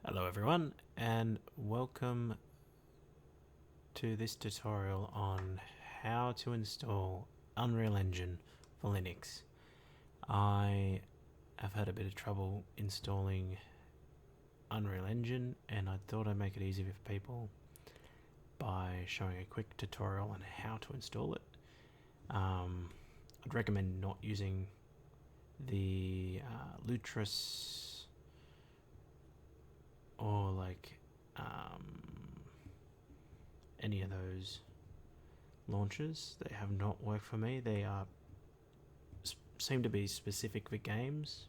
Hello everyone, and welcome to this tutorial on how to install Unreal Engine for Linux. I have had a bit of trouble installing Unreal Engine, and I thought I'd make it easier for people by showing a quick tutorial on how to install it. I'd recommend not using the Lutris or any of those launchers. They have not worked for me. They are seem to be specific for games.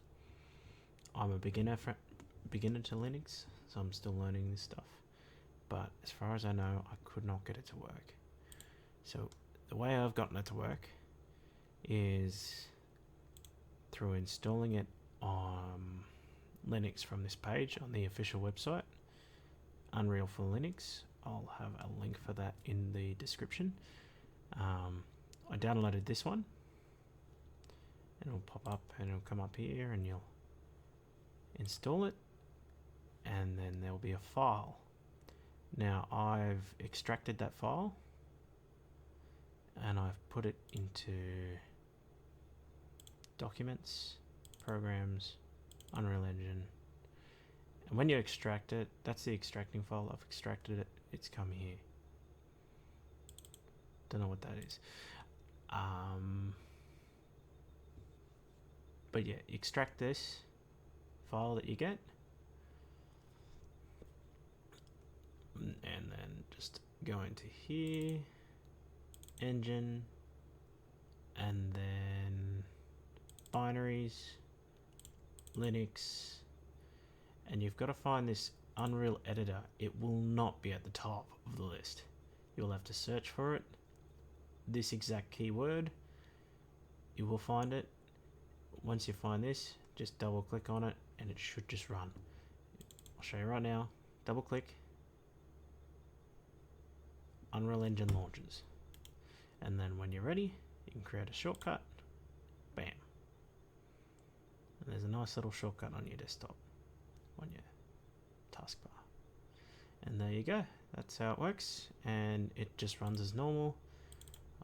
I'm a beginner to Linux, so I'm still learning this stuff. But as far as I know, I could not get it to work. So the way I've gotten it to work is through installing it on Linux from this page on the official website, Unreal for Linux. I'll have a link for that in the description. I downloaded this one, and it'll pop up and it'll come up here, and you'll install it, and then there'll be a file. Now I've extracted that file and I've put it into Documents, Programs, Unreal Engine. And when you extract it, that's the extracting file. I've extracted it, it's come here. Don't know what that is. But yeah, extract this file that you get, and then just go into here, Engine, and then Binaries, Linux, and you've got to find this Unreal Editor. It will not be at the top of the list. You'll have to search for it, this exact keyword. You will find it. Once you find this, just double click on it and it should just run. I'll show you right now. Double click, Unreal Engine launches, and then when you're ready, you can create a shortcut. Bam. And there's a nice little shortcut on your desktop, on your taskbar. And there you go. That's how it works, and it just runs as normal.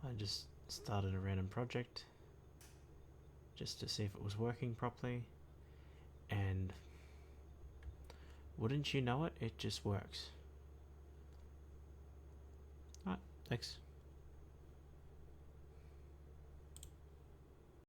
I just started a random project just to see if it was working properly, and wouldn't you know it, it just works. Alright, thanks.